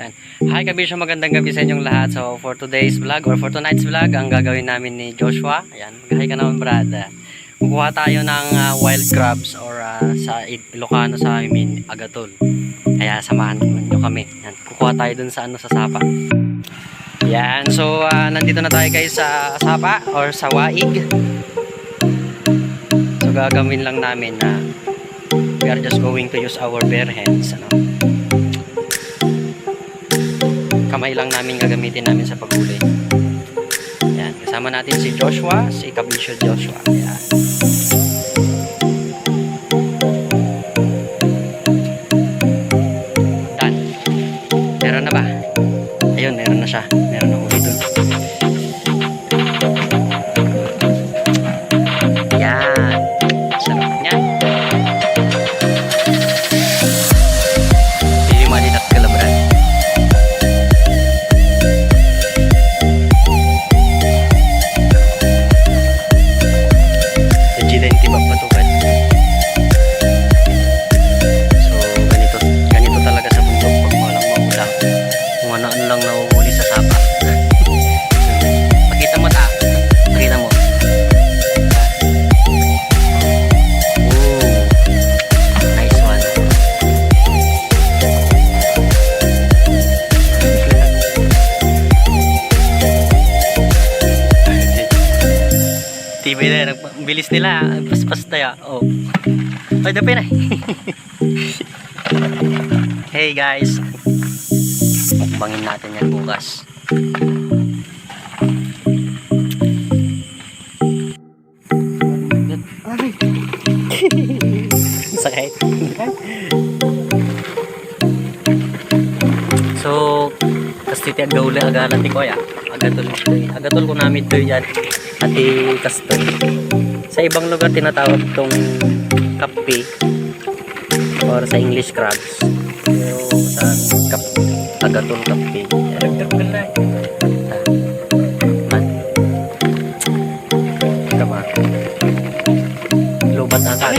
Yan. Hi kabisyo, magandang gabi sa inyong lahat. So for today's vlog or for tonight's vlog, ang gagawin namin ni Joshua, ayan, mag-hi ka naman brad. Kukuha tayo ng wild crabs or sa Ilocano sa amin, agatol. Kaya samahan nyo kami. Yan. Kukuha tayo dun sa sa Sapa. Yan, so nandito na tayo guys sa Sapa or sa Waig. So gagawin lang namin na we are just going to use our bare hands, ano. Kamay lang namin gagamitin namin sa paghuli. Yan, kasama natin si Joshua, si Kabisyo Joshua. Yan. Done. Meron na ba? Ayun, meron na siya. Meron na huli dun. Yan. Sarap niya. Hindi malinat kalabran. TV na, bilis nila, paspas tayo. Oh. Ay, dapat na. Hey guys. Mukbangin natin yan bukas. Sakit. So, kastiti agauli agalan ti ko ya. Agatol ko namin to yan. Ati kastoy. Sa ibang lugar tinatawag itong kapi or sa English crabs. Pero sa agatol kapi. Tama. Lubat na ka.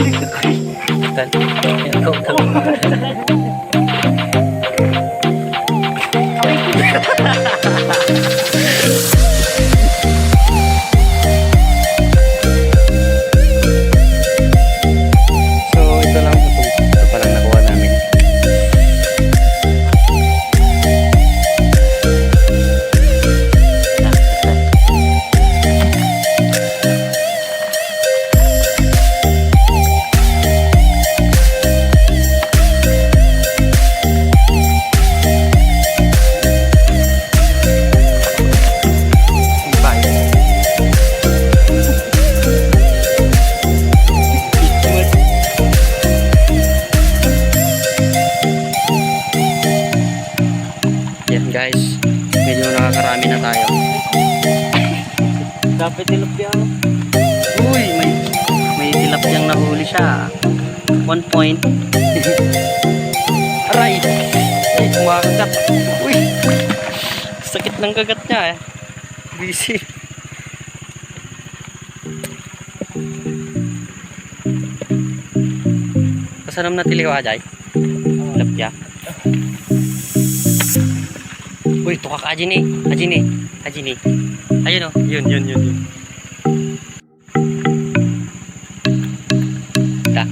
Guys, medyo nakakarami na tayo. Dapat tilapia. Uy, may tilapiyang nahuli siya. 1 point. Aray! Ay, kumakagat. Uy! Sakit ng kagat niya eh. Busy. Kasanam na tiliwa jay. Tilapia. Uy, tukak aja nih. Ayun oh, yun. Dah.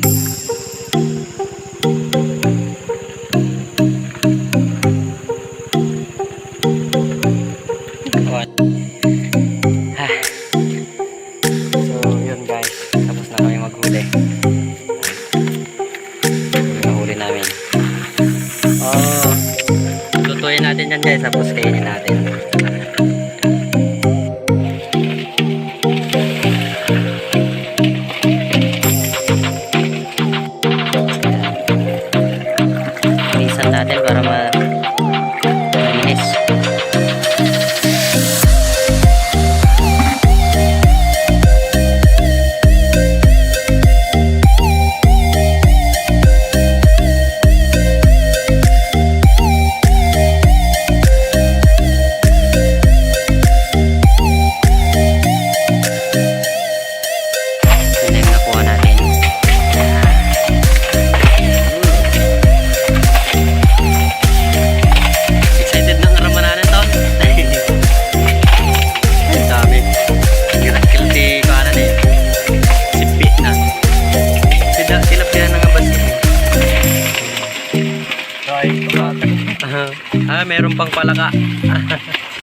So, yun guys. Tapos na kami maghuli. Nahuli namin. Oh. Lutuin natin yan guys, tapos kainin natin. Minsan natin para malinis. Ay, tumatang. Meron pang palaka.